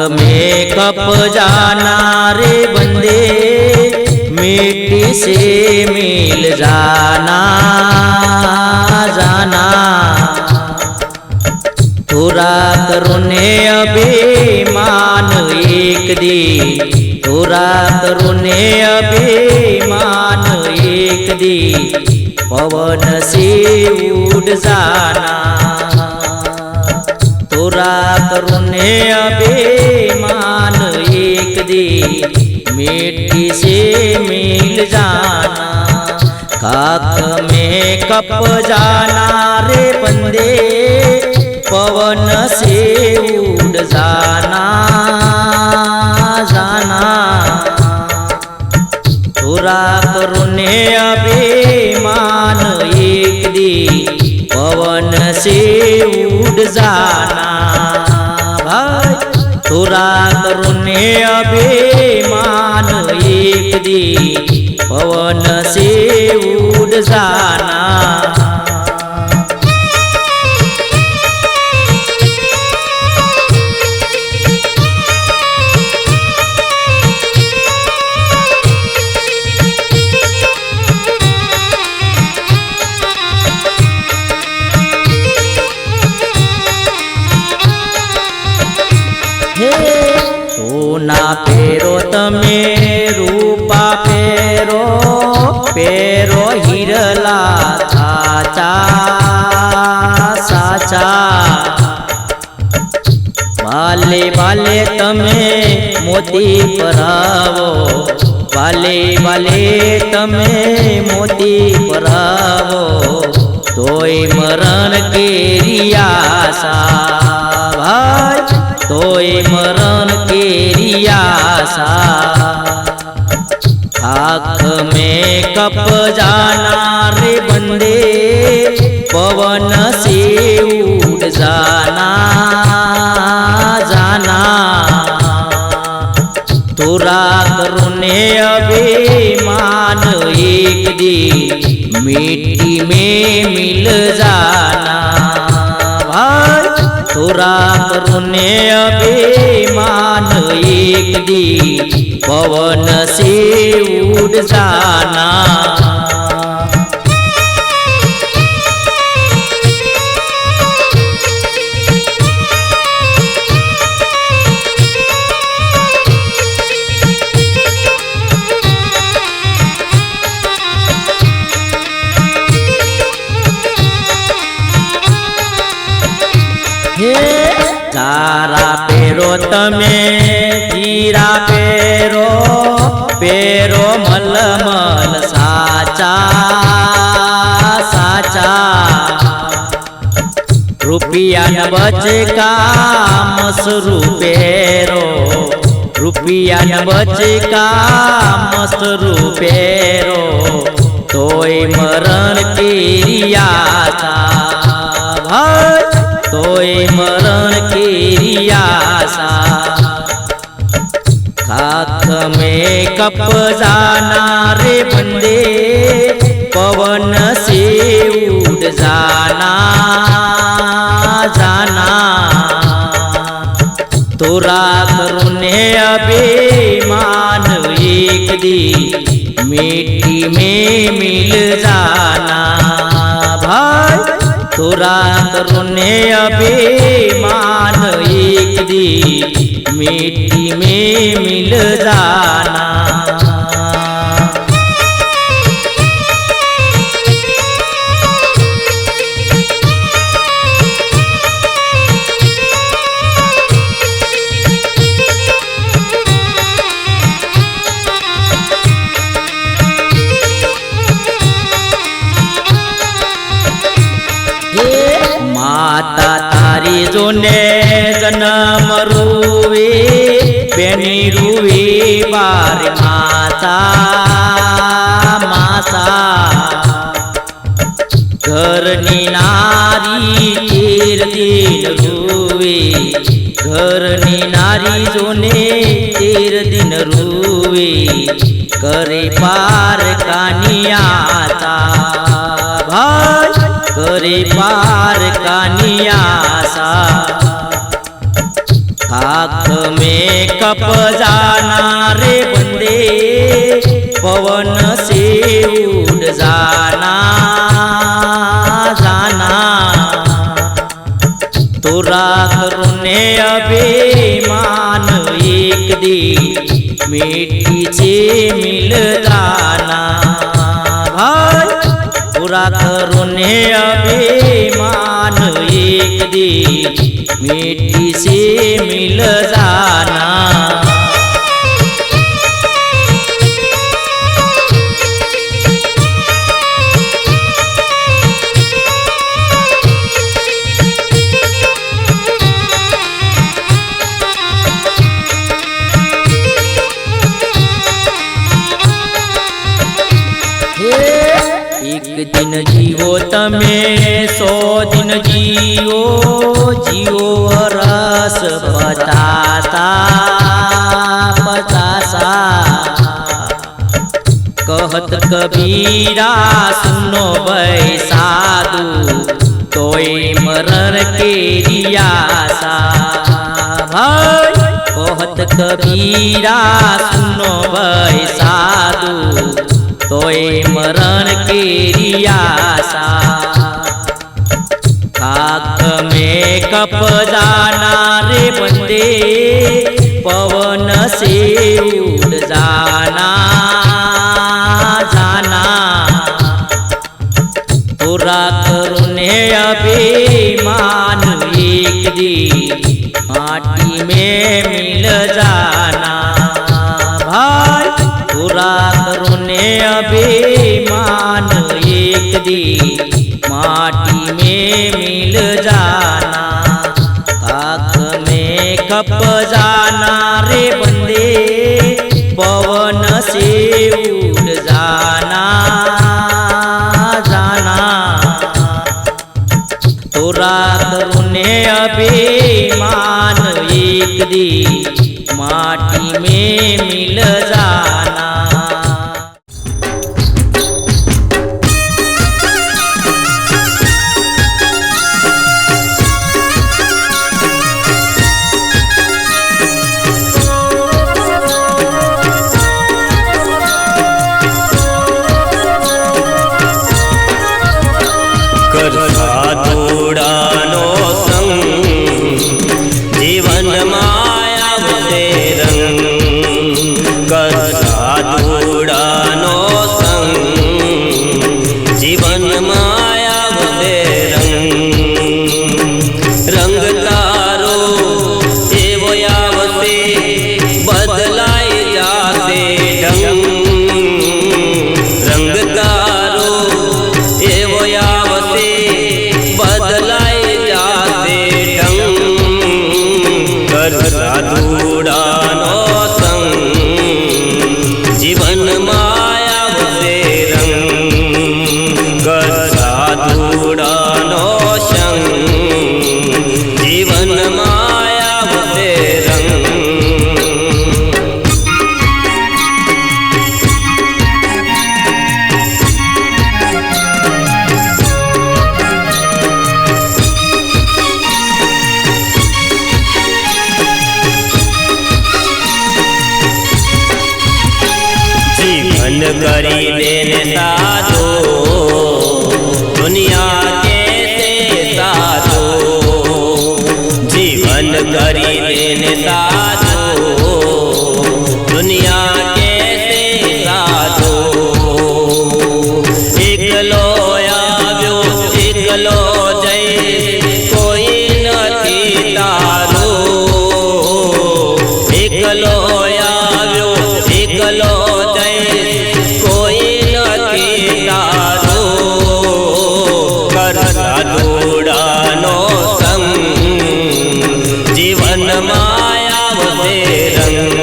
में कप जाना रे बंदे, मिट्टी से मिल जाना जाना। थोड़ा करो ने अभिमान एक दी, थोड़ा करो ने अभिमान एक दी, पवन से उड़ जाना। थोड़ा करो ने अभिमान एक दी, मिट्टी से मिल जाना। खाक में कप जाना रे बंदे, पवन से उड़ जाना जाना। थोड़ा करो ने अभिमान एक दी, पवन से उड़ जाना भाई। थोड़ा करो ने अभिमान एक दी, पवन से उड़ जाना। सोना पेरो तमे रूपा पेरो, पेरो हिरला साचा साचा। बाले बाले तमे मोती परावो, बाले बाले तमे मोती परावो, तोय मरण केरी आशा भाई, तोय मरण केरी आशा। आँख में कप जाना रे बंदे, पवन से उड़ जाना जाना। थोड़ा करो ने अभिमान एक दी, मिट्टी में मिल जाना भाई। थोड़ा करो ने अभिमान एक दी, पवन से उड़ जाना। तारा पेरो तमे हीरा पेरो, पेरो मलमल साचा साचा। रुपया न बचे का मसरू पेरो, रुपया न बचे का मसरू पेरो, तोय मरण केरी आशा भाई, तोय मरण केरी आशा। खाक में कप जाना रे बंदे, पवन से उड़ जाना जाना। थोड़ा करो ने अभिमान एक दी, मिट्टी में मिल जाना भाई। थोड़ा करो ने अभिमान एक दी, मिट्टी में मिल जाना। माता तारी जोने जन्म रुवे, बेनी रुवे बार माता माता। घरनी नारी तेर दिन रुवे, घरनी नारी जोने तेर दिन रुवे, करे पार कानियाता भाई, करे पार कानियासा। खाक में कप जाना रे बंदे, पवन से उड़ जाना जाना। तोरा करुणे अभिमान एक दिन मिट्टी से मिल जाना भाई। तोरा करुणे अभिमान एक दिन मिट्टी से मिल जाना। एक दिन जीवो तमे 100 दिन जियो, जियो रस पचासा पचासा। कहत कबीरा सुनो भाई साधु, तोय मरण के रियासा भाई। कहत कबीरा सुनो भाई साधु, तोय मरण के रियासा। खाक में कप जाना रे बंदे, पवन से उड़ जाना जाना। तोरा करुणे अभिमान एक दिन माटी में मिल जाना भाई। तोरा करुणे अभिमान एक दिन माटी में मिल जाना। खाक में कप जाना रे बंदे, पवन से उड़ जाना जाना। तोरा करुणे अभिमान एक दिन माटी में मिल जाना। साधुडानो संग जीवन माया से रंग। कर साधुडानो संग जीवन माया से रंग। रंग तारो एवो यावसे बदलाए जाते ढंग। रंग तारो एवो यावसे बदलाए जाते ढंग। कर साधुडानो संग जीवन माया से रंग। कर साधुडानो संग जीवन माया से रंग। जीवन करी देने साधो, दुनिया कैसे साधो। जीवन करी देने साधो, दुनिया कैसे साधो। एकलो आव्यो एकलो जय, कोई नथी तारो। एकलो आव्यो एकलो जय, कोई नथी तारो। कर साधुडानो संग जीवन माया से रंग।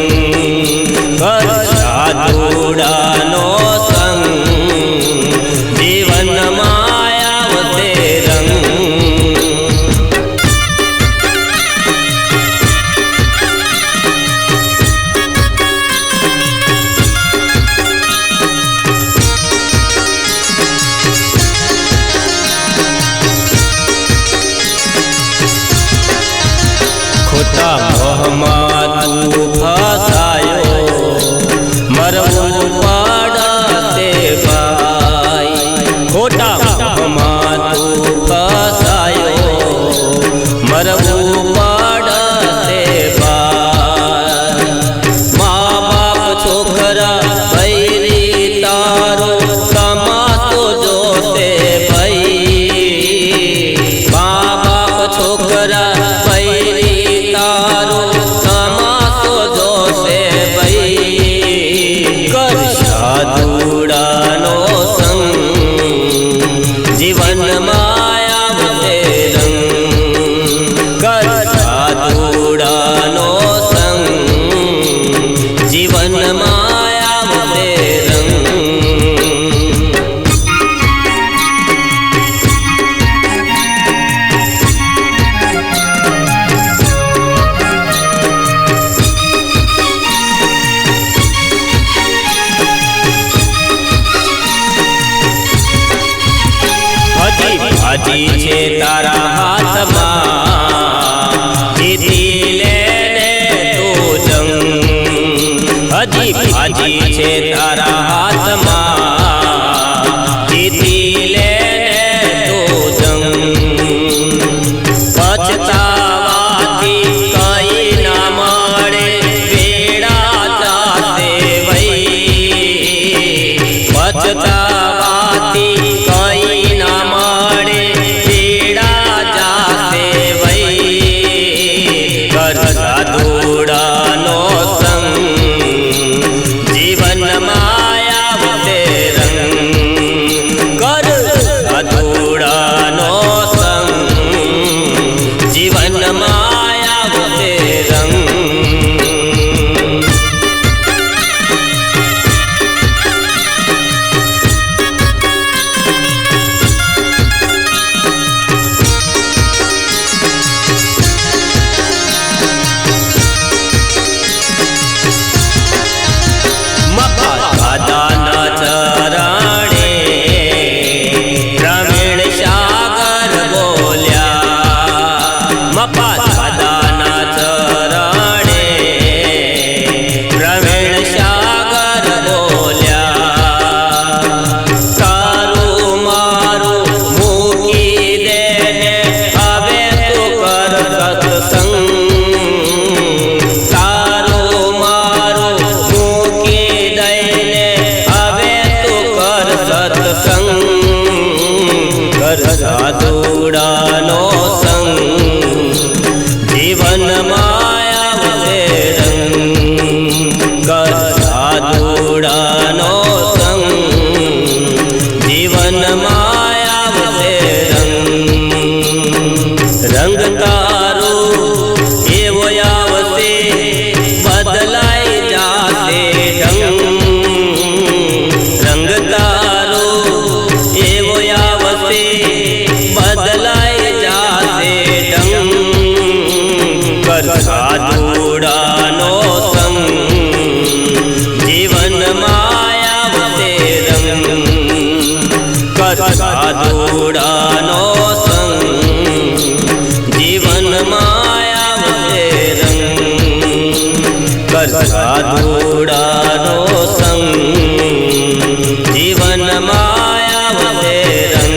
कर साधुडानो संग जीवन माया से रंग। खोटा मोह મોહમાં તું ફસાયો મરવું પડશે ભાઈ ખોટા મોહમાં તું ફસાયો મરવું પડશે ભાઈ મા બાપ છોકરા બૈરી તારો તમાશો જોશે ભાઈ મા બાપ છોકરા બૈરી તારો તમાશો જોશે ભાઈ કર સાધુડાનો સંગ જીવનમાં આવશે રંગ કર સાધુડાનો સંગ જીવનમાં આવશે રંગ હાજી છે તારા હાથમાં જીતી લેને તું જંગ હાજી છે તારા હાથમાં જીતી લેને તું જંગ પછતાવાથી કઈ ના મળે વેળા જાશે વઈ પછતાવાથી કઈ ના મળે વેળા જાશે વઈ કર સાધુડાનો સંગ જીવનમાં આવશે રંગ કર સાધુડાનો સંગ જીવનમાં આવશે રંગ દાદાના ચરણે પ્રવીણ સાગર બોલ્યા મપા દાદાના ચરણે પ્રવીણ સાગર બોલ્યા તારું મારું મૂકી દેને હવે તું કર સત્સંગ તારું મારું મૂકી દઈને હવે તું કર સત્સંગ કર સાધુડાનો સંગ જીવનમાં આવશે રંગ કર સાધુડાનો સંગ જીવનમાં આવશે રંગ તારો એવો આવશે બદલાઈ જાશે ઢંગ રંગ તારો એવો આવશે બદલાઈ જાશે ઢંગ કર સાધુડાનો સંગ જીવનમાં આવશે રંગ કર સાધુડાનો સંગ જીવનમાં આવશે રંગ કર સાધુડાનો સંગ જીવનમાં આવશે રંગ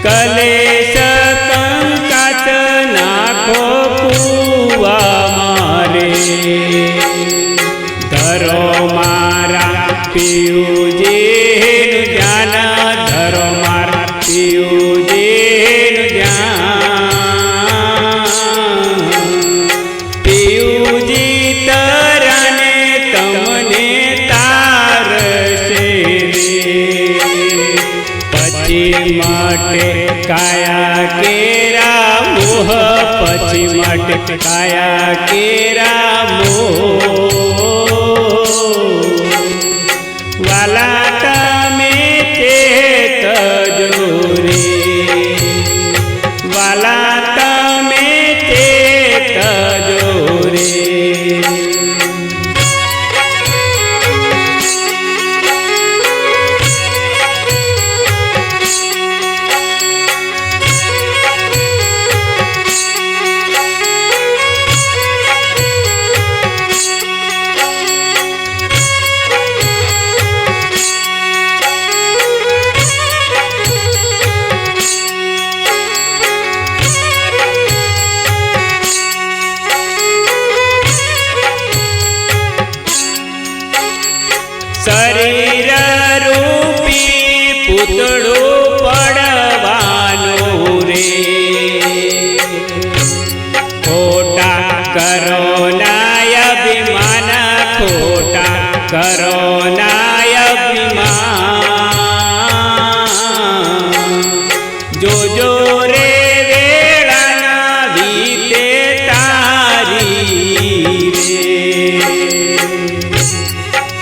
કલેશ કંકાસ નાખો કુવા મારે ધરો મારા પિયુજીનું ધ્યાન ધરો મારા પિયુજીનું ધ્યાન પિયુજી તરાને તમને તારશે પછી માટે કાયા કેરા મોહ પછી માટે કાયા કેરા મોહ વાલા તમે ચેતજો રે વાલા તમે ચેતજો રે શરીર રૂપી પૂતળું પડવાનું રે ખોટા કરો નાય અભિમાન ખોટા કરો નાય અભિમાન જોજો રે વેળાના વીતે તારી રે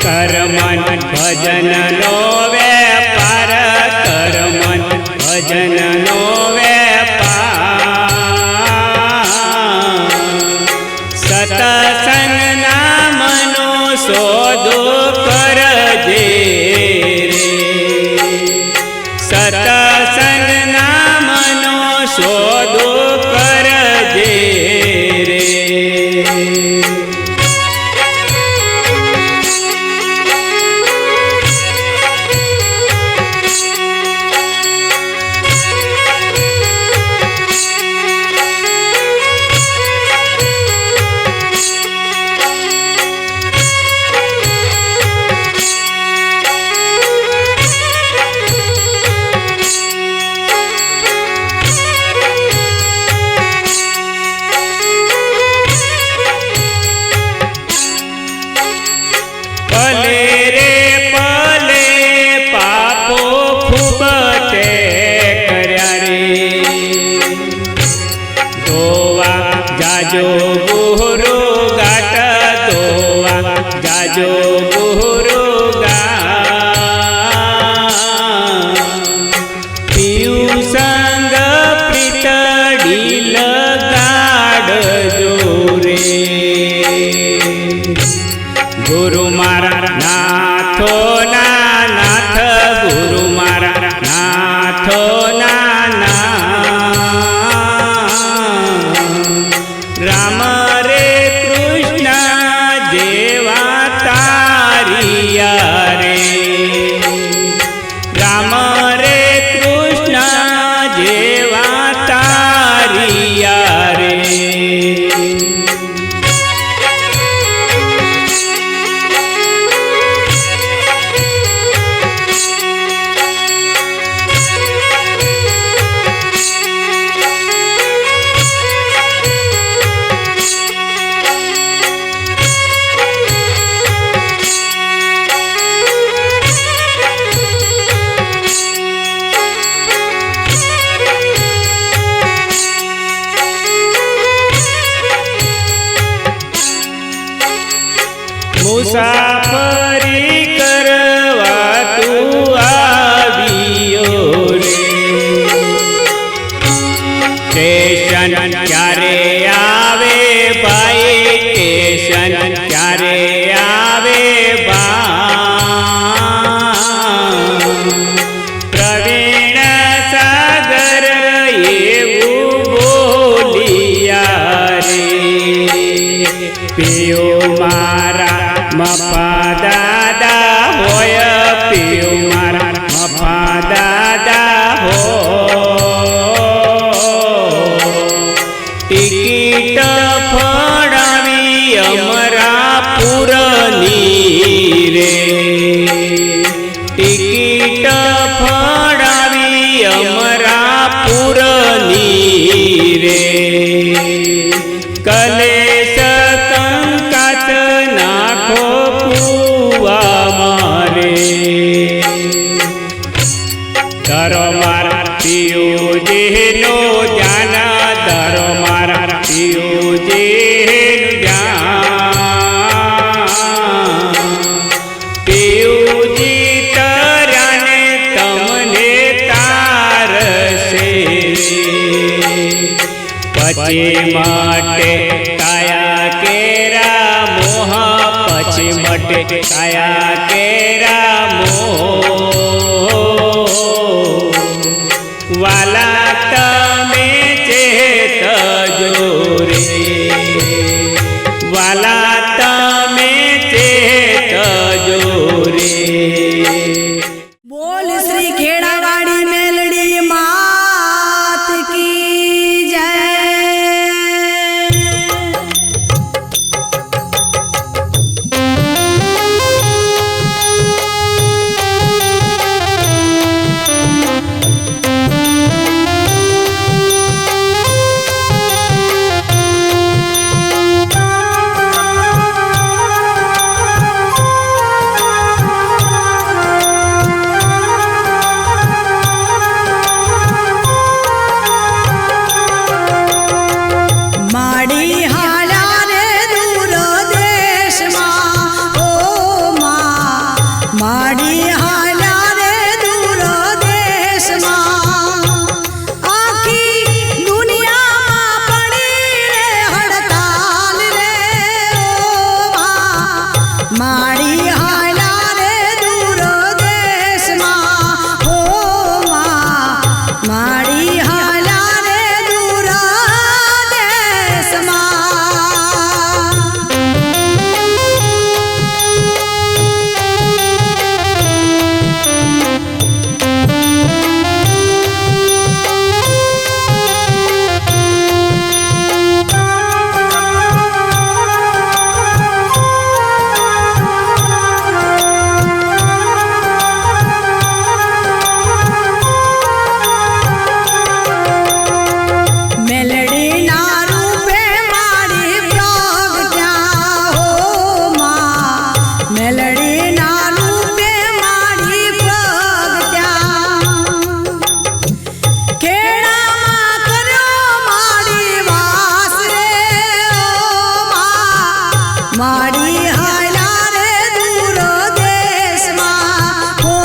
કરમન ભજનનો વેપાર કરમન ભજનનો વેપાર સતસંગ નામનો સોદો કરજે રે સતસંગ નામનો સોદો કરજે રે જાજો ગુરુ ગાટ ધોવા જાજો ગુરુ ગાટ પીયુ સંગ પ્રીતડી લગાડજો રે ગુરુ મારા નાથો ના નાથ ગુરુ મારા નાથો ના રામ રે કૃષ્ણ જેવા તારિયા રે રામ રે કૃષ્ણ જેવા તારિયા રે મુસાફરી કરવા તું આવ્યો રે સ્ટેશન ક્યારે આવે ભાઈ સ્ટેશન ક્યારે આવે પ્રવીણ સાગર એવું બોલિયા રે પિયો મારા મફા દાદા હોય પિયો મારા મફા દાદા હોય પૂરની રે ટિકિટ ફળાવી અમારા પૂરની રે કલેશ કંકાસ નાખો કુવા મારે ધરો મારા પિયુજીનો જાના ધરો મારા પિયુજીનું જાન પિયુજી તર્યાને તમને તારશે પછી માટે કાયા કેરા મોહ પછી માટે કાયા કેરા મોહ વાલા તમે ચેતજો રે વાલા તમે ચેતજો રે બોલ શ્રી ખેડાવાડી મેલડી માત કી જય માડી હાલ્યા રે દૂર દેશમાં ઓ માં માડી હાલ્યા રે દૂર દેશમાં આખી દુનિયામાં પડી રે હડતાલ રે ઓ માં માડી હાલ્યા રે દૂર દેશમાં ઓ માં માડી હાલ્યા રે દૂર દેશમાં મેલડીના રૂપે માડી પ્રગટ્યા હો માં મેલડીના રૂપે માડી પ્રગટ્યા ખેડામાં કર્યો માડી વાસ રે ઓ માં માડી હાલ્યા રે દૂર દેશમાં હો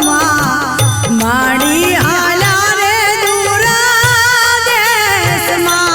માં માડી હાલ્યા રે દૂર દેશમાં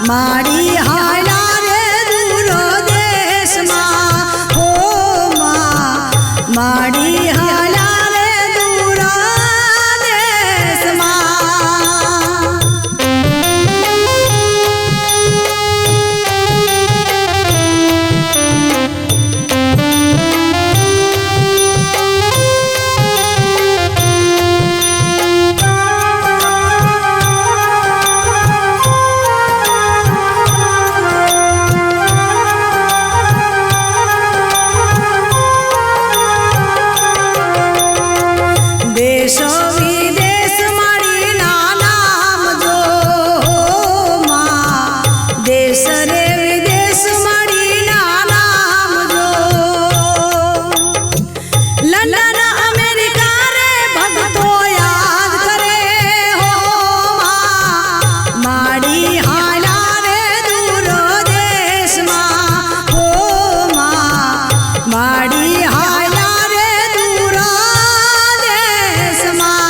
માડી હાલા રે દૂર દેશમાં હો માડી હાલા રે દૂર દેશમાં દેશ વિદેશ મળી નામ જો દેશ રે વિદેશ મળી નામ જો લંડન અમેરિકા રે ભક્તો યાદ કરે હો માડી હાલા રે દૂર દેશમાં હો માડી હાલા રે દૂર દેશમાં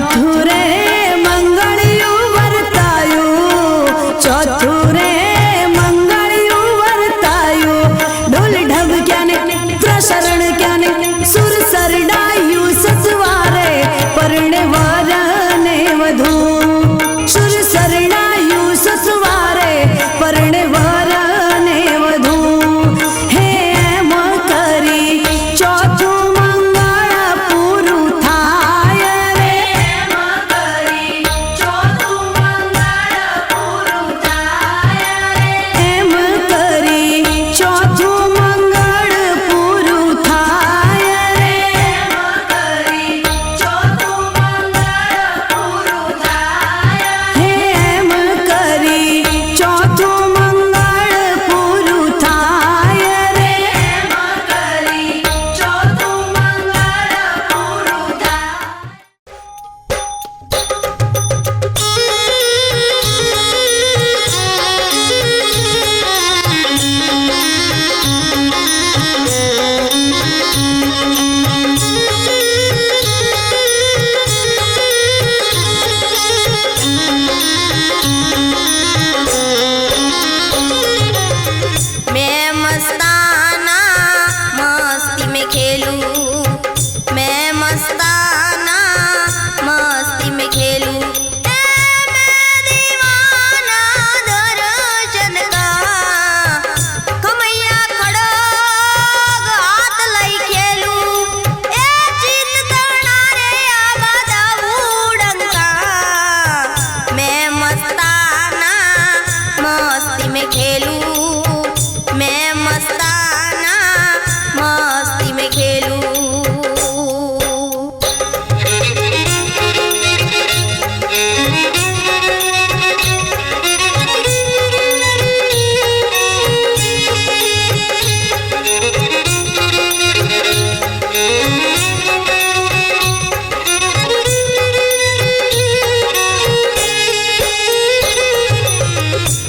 चौथुं रे मंगळिયું વર્તાયું ચોથું રે મંગળિયું વર્તાયું ઢોલ ઢબક્યાને પ્રસરણ ક્યાને સુર સરડાયું સસવારે પરણે વરને વધુ સુર સરડાયું સસવારે પરણે વરને વધુ હે એમ કરી ચોથું મંગળ પૂરું થાય રે એમ કરી ચોથું મંગળ પૂરું થાય રે એમ કરી ચોથું મંગળ પૂરું થાય રે એમ કરી ચોથું મંગળ પૂરું થાય હે એમ કરી ચોથું મંગળ પૂરું થાય રે એમ કરી ચોથું મંગળ પૂરું થાય मैं मस्ताना मस्ती में खेलूं मैं मस्ताना मस्ती में खेलूं ए मैं दीवाना दर्शन का कमैया खड़ग हाथ लई खेलूं ए जीत करना रे आबादा उड़ंका मैं मस्ताना मस्ती में खेलूं मैं मस्ताना मस्ती में खेलूं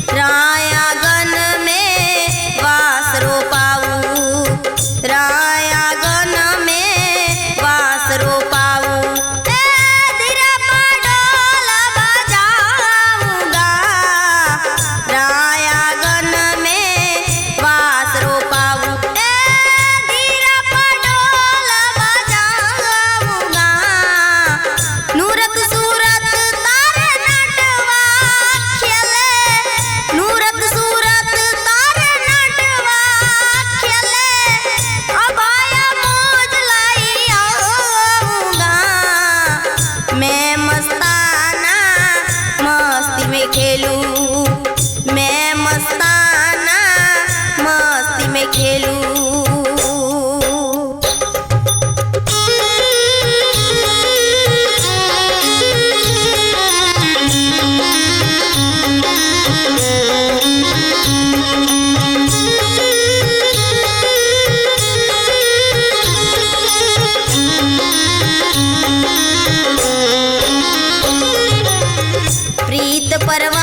रायागन में वासरो पाऊं रायागन में वासरो पाऊं ए धीरा पाडोल बजाऊंगा रायागन में वासरो पाऊं ए धीरा पाडोल बजाऊंगा नूरत सूरत तारे नटवा खेले नूरत सूरत तारे नटवा खेले अबाया मौज लाई आऊंगा मैं मस्ताना मस्ती में खेलूं मैं मस्ताना मस्ती में खेलूं प्रीत परवा